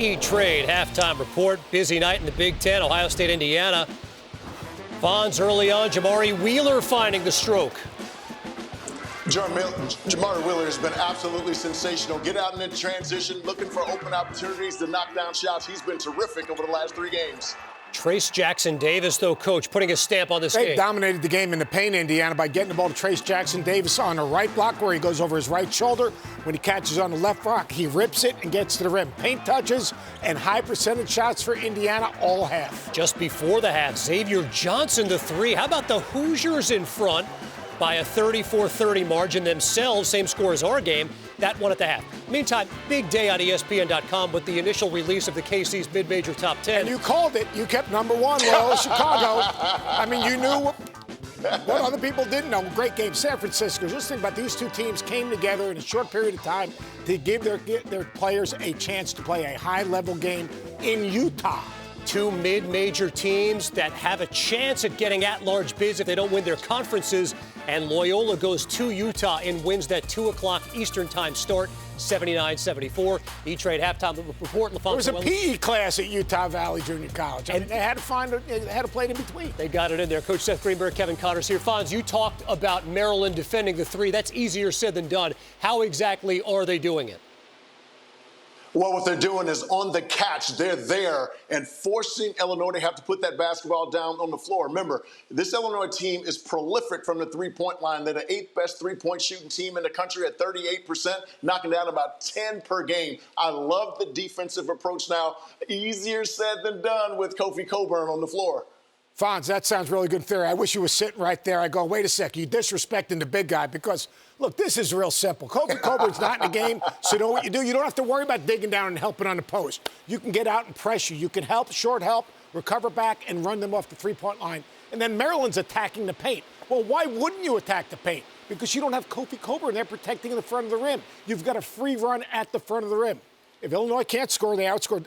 E-Trade halftime report. Busy night in the Big Ten. Ohio State, Indiana. Fonz early on. Jamari Wheeler finding the stroke. Jamari Wheeler has been absolutely sensational. Get out in the transition, looking for open opportunities to knock down shots. He's been terrific over the last 3 games. Trace Jackson Davis, though, Coach, putting a stamp on this game. They dominated the game in the paint, Indiana, by getting the ball to Trace Jackson Davis on the right block where he goes over his right shoulder. When he catches on the left block, he rips it and gets to the rim. Paint touches and high percentage shots for Indiana all half. Just before the half, Xavier Johnson the 3. How about the Hoosiers in front by a 34-30 margin themselves? Same score as our game. That one at the half. Meantime, big day on ESPN.com with the initial release of the KC's mid-major top 10. And you called it. You kept number 1, Loyola Chicago. I mean, you knew what other people didn't know. Great game. San Francisco. Just think about these two teams came together in a short period of time to give their players a chance to play a high-level game in Utah. Two mid-major teams that have a chance at getting at-large bids if they don't win their conferences. And Loyola goes to Utah and wins that 2 o'clock Eastern time start, 79-74. E-Trade halftime report. There was a PE class at Utah Valley Junior College. And they had to play it in between. They got it in there. Coach Seth Greenberg, Kevin Connors here. Fonz, you talked about Maryland defending the 3. That's easier said than done. How exactly are they doing it? Well, what they're doing is on the catch, they're there and forcing Illinois to have to put that basketball down on the floor. Remember, this Illinois team is prolific from the three-point line. They're the 8th best three-point shooting team in the country at 38%, knocking down about 10 per game. I love the defensive approach now. Easier said than done with Kofi Cockburn on the floor. Fonz, that sounds really good theory. I wish you were sitting right there. I go, wait a sec, you disrespecting the big guy because, look, this is real simple. Kofi Cockburn's not in the game, so you know what you do? You don't have to worry about digging down and helping on the post. You can get out and pressure. You can help, short help, recover back, and run them off the three-point line. And then Maryland's attacking the paint. Well, why wouldn't you attack the paint? Because you don't have Kofi Cockburn there protecting the front of the rim. You've got a free run at the front of the rim. If Illinois can't score, they outscored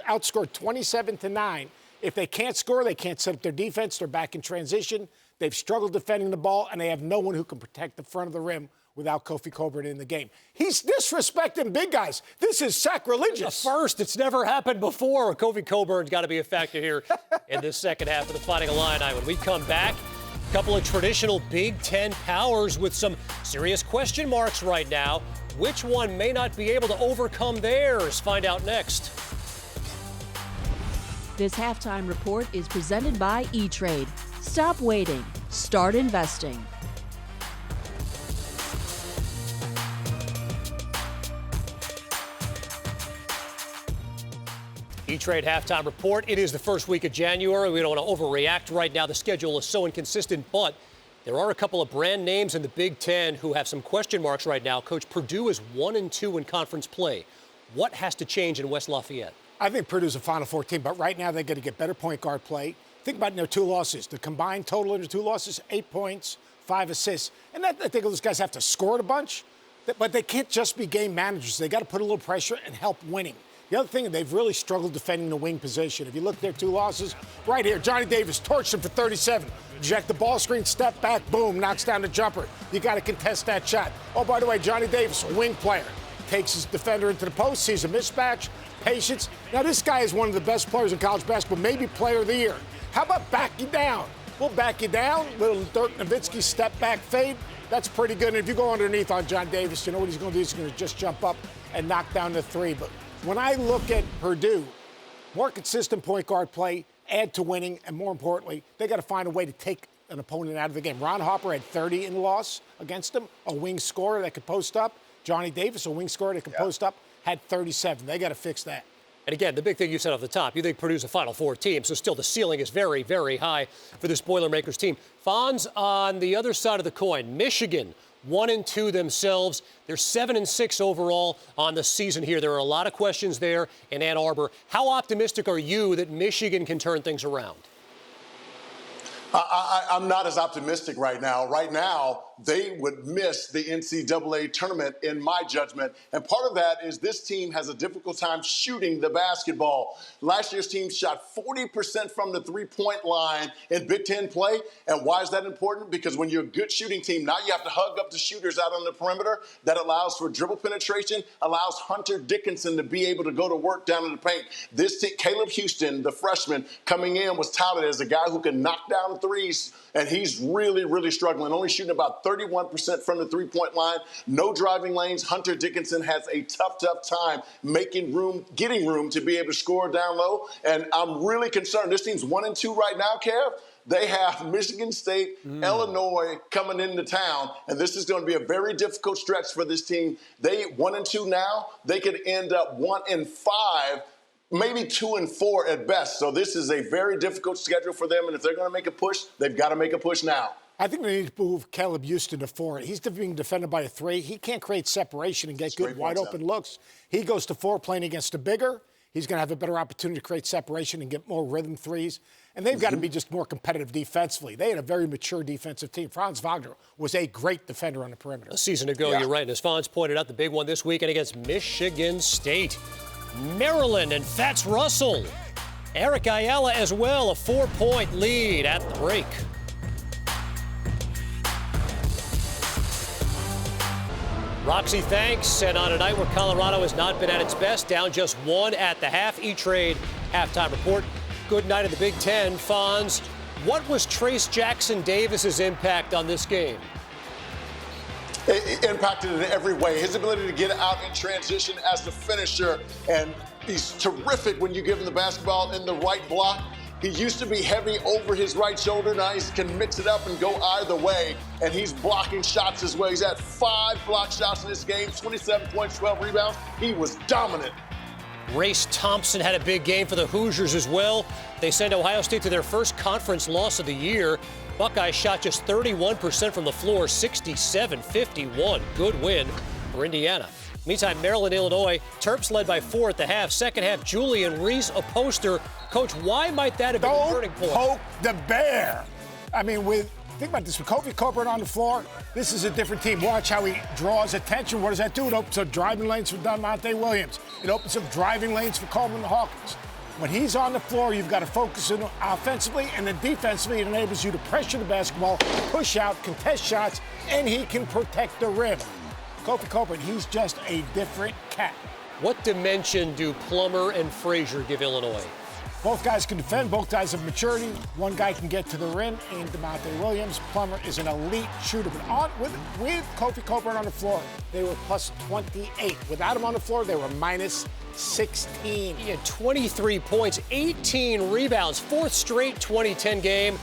27-9. If they can't score, they can't set up their defense. They're back in transition. They've struggled defending the ball, and they have no one who can protect the front of the rim without Kofi Cockburn in the game. He's disrespecting big guys. This is sacrilegious. First, it's never happened before. Kofi Cockburn's got to be a factor here in this second half of the Fighting Illini. When we come back, a couple of traditional Big Ten powers with some serious question marks right now. Which one may not be able to overcome theirs? Find out next. This halftime report is presented by E-Trade. Stop waiting. Start investing. E-Trade halftime report. It is the first week of January. We don't want to overreact right now. The schedule is so inconsistent, but there are a couple of brand names in the Big Ten who have some question marks right now. Coach, Purdue is 1-2 in conference play. What has to change in West Lafayette? I think Purdue's a Final Four team, but right now they're going to get better point guard play. Think about their 2 losses. The combined total in the 2 losses, 8 points, 5 assists. And I think those guys have to score a bunch, but they can't just be game managers. They got to put a little pressure and help winning. The other thing, they've really struggled defending the wing position. If you look at their 2 losses, right here, Johnny Davis torched him for 37. Jack the ball screen, step back, boom, knocks down the jumper. You got to contest that shot. Oh, by the way, Johnny Davis, wing player, takes his defender into the post, sees a mismatch, patience. Now, this guy is one of the best players in college basketball, maybe player of the year. How about back you down? We'll back you down. Little Dirk Nowitzki step back fade. That's pretty good. And if you go underneath on John Davis, you know what he's going to do? He's going to just jump up and knock down the 3. But when I look at Purdue, more consistent point guard play, add to winning, and more importantly, they got to find a way to take an opponent out of the game. Ron Harper had 30 in the loss against them, a wing scorer that could post up. Johnny Davis, a wing scorer that could post up, had 37. They got to fix that. And again, the big thing you said off the top, you think Purdue's a Final Four team, so still the ceiling is very, very high for this Boilermakers team. Fonz, on the other side of the coin, Michigan, 1-2 themselves. They're 7-6 overall on the season here. There are a lot of questions there in Ann Arbor. How optimistic are you that Michigan can turn things around? I'm not as optimistic right now. Right now, they would miss the NCAA tournament, in my judgment. And part of that is this team has a difficult time shooting the basketball. Last year's team shot 40% from the three-point line in Big Ten play. And why is that important? Because when you're a good shooting team, now you have to hug up the shooters out on the perimeter. That allows for dribble penetration, allows Hunter Dickinson to be able to go to work down in the paint. This team, Caleb Houston, the freshman, coming in was touted as a guy who can knock down threes, and he's really, really struggling, only shooting about 31% from the three-point line. No driving lanes. Hunter Dickinson has a tough time making room, getting room to be able to score down low, and I'm really concerned. This team's 1-2 right now, Kev. They have Michigan State, Illinois coming into town, and this is going to be a very difficult stretch for this team. They 1-2 now. They could end up 1-5, maybe 2-4 at best. So this is a very difficult schedule for them, and if they're going to make a push, they've got to make a push now. I think they need to move Caleb Houston to 4. He's being defended by a 3. He can't create separation and get good wide-open looks. He goes to 4 playing against a bigger. He's going to have a better opportunity to create separation and get more rhythm threes. And they've got to be just more competitive defensively. They had a very mature defensive team. Franz Wagner was a great defender on the perimeter. A season ago, You're right. And as Fonz pointed out, the big one this weekend against Michigan State. Maryland and Fats Russell. Eric Ayala as well, a 4-point lead at the break. Roxy, thanks. And on a night where Colorado has not been at its best, down just 1 at the half. E-Trade halftime report. Good night of the Big Ten. Fonz, what was Trace Jackson Davis's impact on this game? It impacted in every way. His ability to get out in transition as the finisher, and he's terrific when you give him the basketball in the right block. He used to be heavy over his right shoulder. Now he can mix it up and go either way, and he's blocking shots as well. He's had 5 block shots in this game, 27 points, 12 rebounds. He was dominant. Race Thompson had a big game for the Hoosiers as well. They send Ohio State to their first conference loss of the year. Buckeyes shot just 31% from the floor, 67-51. Good win for Indiana. Meantime, Maryland, Illinois, Terps led by 4 at the half. Second half, Julian Reese, a poster. Coach, why might that have been a turning point? Don't poke the bear. I mean, think about this. With Kofi Coburn on the floor, this is a different team. Watch how he draws attention. What does that do? It opens up driving lanes for Monte Williams. It opens up driving lanes for Coleman Hawkins. When he's on the floor, you've got to focus in offensively, and then defensively, it enables you to pressure the basketball, push out, contest shots, and he can protect the rim. Kofi Coburn, he's just a different cat. What dimension do Plummer and Frazier give Illinois? Both guys can defend. Both guys have maturity. One guy can get to the rim, and DeMonte Williams. Plummer is an elite shooter. But with Kofi Coburn on the floor, they were plus 28. Without him on the floor, they were minus 16. He had 23 points, 18 rebounds, 4th straight 2010 game.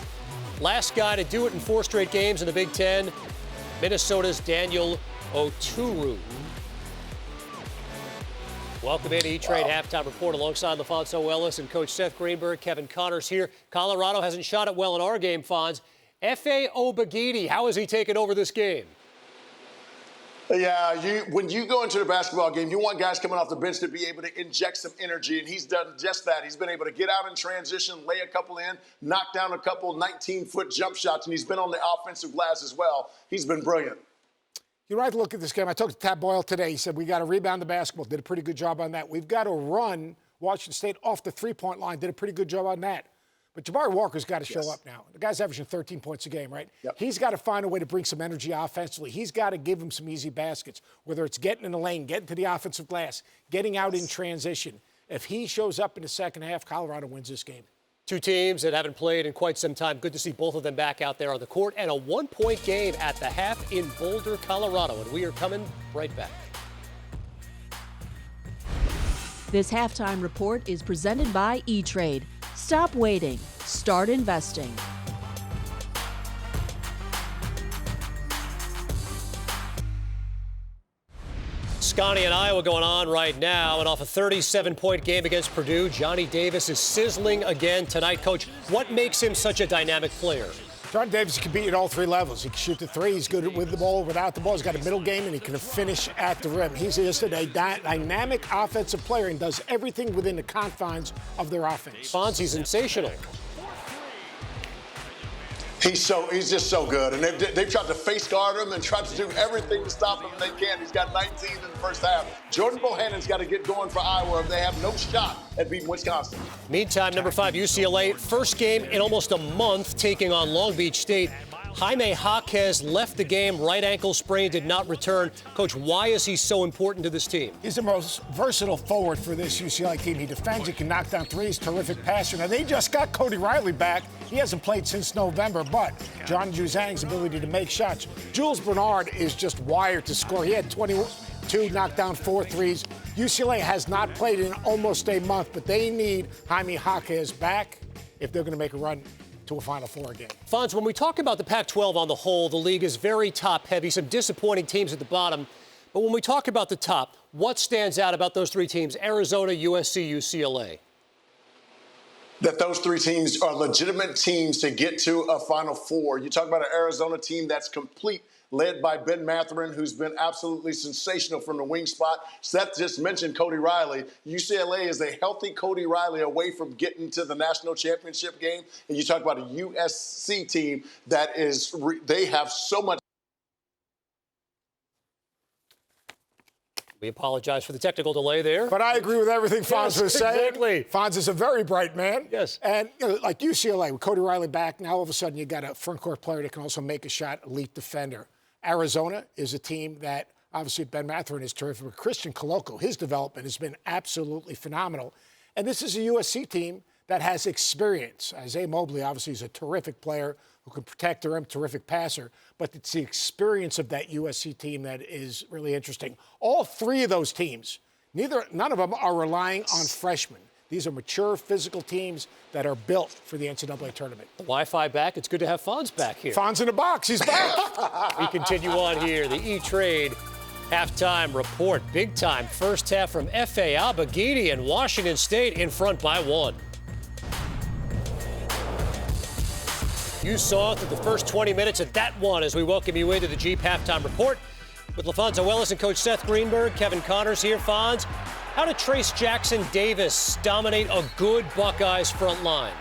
Last guy to do it in 4 straight games in the Big Ten, Minnesota's Daniel Oturu. Welcome in to E-Trade Halftime Report alongside LaFonso Ellis and Coach Seth Greenberg. Kevin Connors here. Colorado hasn't shot it well in our game, Fonz. F.A. Obagidi, how has he taken over this game? Yeah, when you go into the basketball game, you want guys coming off the bench to be able to inject some energy, and he's done just that. He's been able to get out in transition, lay a couple in, knock down a couple 19-foot jump shots, and he's been on the offensive glass as well. He's been brilliant. You're right to look at this game. I talked to Tab Boyle today. He said, we got to rebound the basketball. Did a pretty good job on that. We've got to run Washington State off the three-point line. Did a pretty good job on that. But Jabari Walker's got to show up now. The guy's averaging 13 points a game, right? Yep. He's got to find a way to bring some energy offensively. He's got to give him some easy baskets, whether it's getting in the lane, getting to the offensive glass, getting out in transition. If he shows up in the second half, Colorado wins this game. 2 teams that haven't played in quite some time. Good to see both of them back out there on the court, and a 1-point game at the half in Boulder, Colorado. And we are coming right back. This halftime report is presented by E-Trade. Stop waiting. Start investing. Scotty and Iowa going on right now, and off a 37-point game against Purdue, Johnny Davis is sizzling again tonight. Coach, what makes him such a dynamic player? Johnny Davis can beat at all 3 levels. He can shoot the 3. He's good with the ball, without the ball. He's got a middle game, and he can finish at the rim. He's just a dynamic offensive player and does everything within the confines of their offense. Fonzie's sensational. He's just so good, and they've tried to face guard him and tried to do everything to stop him. They can't. He's got 19 in the first half. Jordan Bohannon's got to get going for Iowa. They have no shot at beating Wisconsin. Meantime, number 5 UCLA, first game in almost a month, taking on Long Beach State. Jaime Jaquez left the game, right ankle sprain, did not return. Coach, why is he so important to this team? He's the most versatile forward for this UCLA team. He defends, he can knock down threes, terrific passer. Now, they just got Cody Riley back. He hasn't played since November, but John Juzang's ability to make shots. Jules Bernard is just wired to score. He had 22, knocked down 4 threes. UCLA has not played in almost a month, but they need Jaime Jaquez back if they're going to make a run to a Final Four game. Fonz, when we talk about the Pac-12 on the whole, the league is very top-heavy, some disappointing teams at the bottom. But when we talk about the top, what stands out about those 3 teams, Arizona, USC, UCLA? That those 3 teams are legitimate teams to get to a Final Four. You talk about an Arizona team that's complete, led by Ben Mathurin, who's been absolutely sensational from the wing spot. Seth just mentioned Cody Riley. UCLA is a healthy Cody Riley away from getting to the national championship game. And you talk about a USC team that is, they have so much. We apologize for the technical delay there. But I agree with everything Fonz was saying. Exactly. Fonz is a very bright man. Yes. And like UCLA, with Cody Riley back, now all of a sudden you got a front court player that can also make a shot, elite defender. Arizona is a team that obviously Ben Mathurin is terrific. But Christian Coloco, his development has been absolutely phenomenal. And this is a USC team that has experience. Isaiah Mobley obviously is a terrific player who can protect the rim, terrific passer. But it's the experience of that USC team that is really interesting. All 3 of those teams, none of them are relying on freshmen. These are mature, physical teams that are built for the NCAA tournament. Wi-Fi back. It's good to have Fonz back here. Fonz in the box. He's back. We continue on here. The E-Trade halftime report. Big time first half from F.A. Abogidi and Washington State in front by 1. You saw through the first 20 minutes at that one as we welcome you into the Jeep halftime report with LaFonso Ellis and Coach Seth Greenberg. Kevin Connors here. Fonz, how did Trace Jackson Davis dominate a good Buckeyes front line?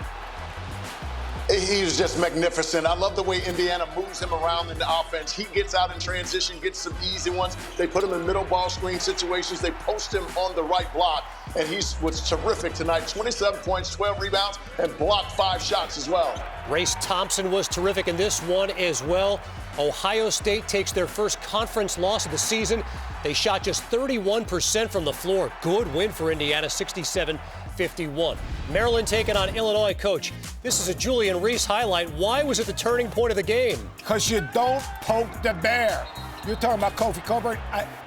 He's just magnificent. I love the way Indiana moves him around in the offense. He gets out in transition, gets some easy ones. They put him in middle ball screen situations. They post him on the right block, and he was terrific tonight. 27 points, 12 rebounds, and blocked 5 shots as well. Race Thompson was terrific in this one as well. Ohio State takes their first conference loss of the season. They shot just 31% from the floor. Good win for Indiana, 67-51. Maryland taking on Illinois. Coach, this is a Julian Reese highlight. Why was it the turning point of the game? Because you don't poke the bear. You're talking about Kofi Coburn.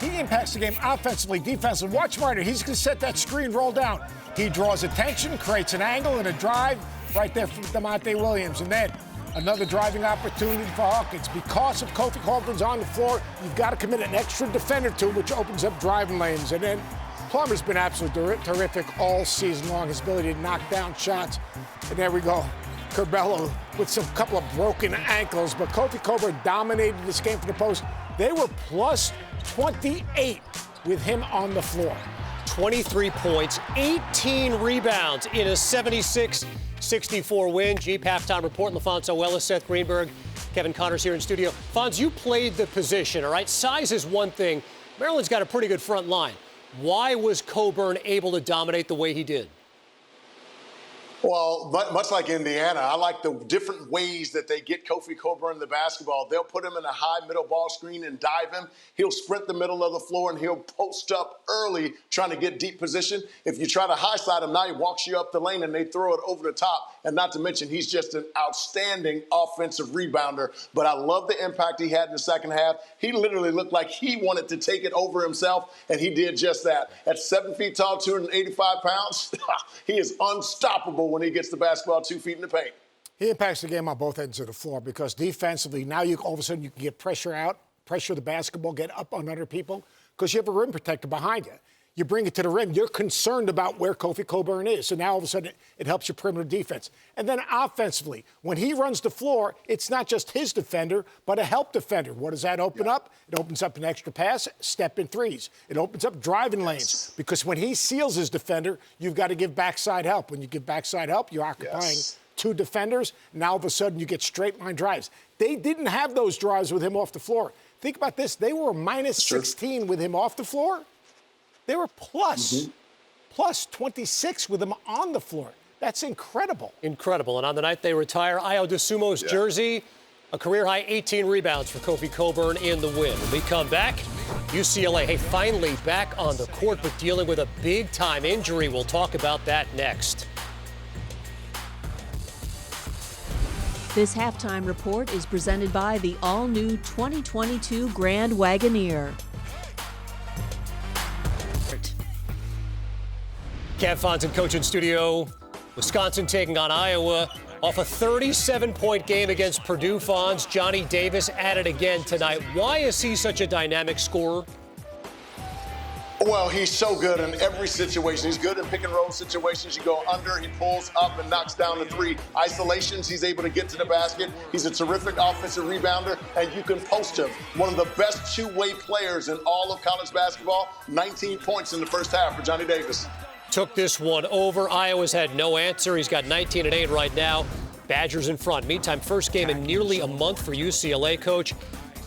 He impacts the game offensively, defensively. Watch Martin. He's going to set that screen, roll down. He draws attention, creates an angle and a drive right there from DeMonte Williams. And then another driving opportunity for Hawkins. Because of Kofi Coburn's on the floor, you've got to commit an extra defender to him, which opens up driving lanes. And then Plummer's been absolutely terrific all season long, his ability to knock down shots. And there we go. Curbelo with some couple of broken ankles, but Kofi Coburn dominated this game from the post. They were plus 28 with him on the floor. 23 points, 18 rebounds in a 76-64 win. Jeep halftime report. LaFonso Ellis, Seth Greenberg, Kevin Connors here in studio. Fonz, you played the position, all right? Size is one thing. Maryland's got a pretty good front line. Why was Coburn able to dominate the way he did? Well, much like Indiana, I like the different ways that they get Kofi Coburn the basketball. They'll put him in a high middle ball screen and dive him. He'll sprint the middle of the floor, and he'll post up early trying to get deep position. If you try to high side him, now he walks you up the lane, and they throw it over the top. And not to mention, he's just an outstanding offensive rebounder. But I love the impact he had in the second half. He literally looked like he wanted to take it over himself, and he did just that. At 7 feet tall, 285 pounds, he is unstoppable when he gets the basketball 2 feet in the paint. He impacts the game on both ends of the floor because defensively, now all of a sudden you can get pressure out, pressure the basketball, get up on other people because you have a rim protector behind you. You bring it to the rim. You're concerned about where Kofi Coburn is. So now all of a sudden it helps your perimeter defense. And then offensively, when he runs the floor, it's not just his defender, but a help defender. What does that open up? It opens up an extra pass, step in threes. It opens up driving lanes because when he seals his defender, you've got to give backside help. When you give backside help, you're occupying two defenders. Now all of a sudden you get straight line drives. They didn't have those drives with him off the floor. Think about this. They were minus 16 with him off the floor. They were plus 26 with him on the floor. That's incredible. Incredible. And on the night they retire Ayo Dosunmu's jersey, a career-high 18 rebounds for Kofi Cockburn in the win. When we come back, UCLA, finally back on the court, but dealing with a big-time injury. We'll talk about that next. This halftime report is presented by the all-new 2022 Grand Wagoneer. Kev Fonson, coach in studio. Wisconsin taking on Iowa. Off a 37-point game against Purdue, Fonz. Johnny Davis at it again tonight. Why is he such a dynamic scorer? Well, he's so good in every situation. He's good in pick and roll situations. You go under, he pulls up and knocks down the three. Isolations, he's able to get to the basket. He's a terrific offensive rebounder, and you can post him. One of the best two-way players in all of college basketball. 19 points in the first half for Johnny Davis. Took this one over. Iowa's had no answer. He's got 19 and 8 right now. Badgers in front. Meantime, first game in nearly a month for UCLA coach.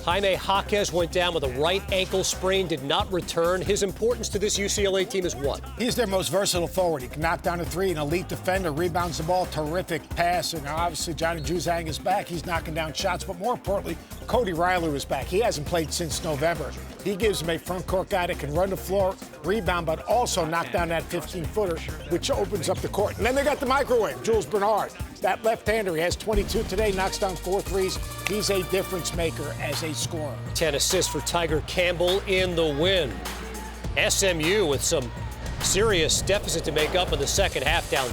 Jaime Jaquez went down with a right ankle sprain, did not return. His importance to this UCLA team is what? He's their most versatile forward. He can knock down a three, an elite defender, rebounds the ball, terrific passer. Now, obviously, Johnny Juzang is back. He's knocking down shots, but more importantly, Cody Riley was back. He hasn't played since November. He gives him a front court guy that can run the floor, rebound, but also knock down that 15-footer, which opens up the court. And then they got the microwave, Jules Bernard. That left-hander, he has 22 today, knocks down 4 threes. He's a difference maker as a scorer. 10 assists for Tiger Campbell in the win. SMU with some serious deficit to make up in the second half, down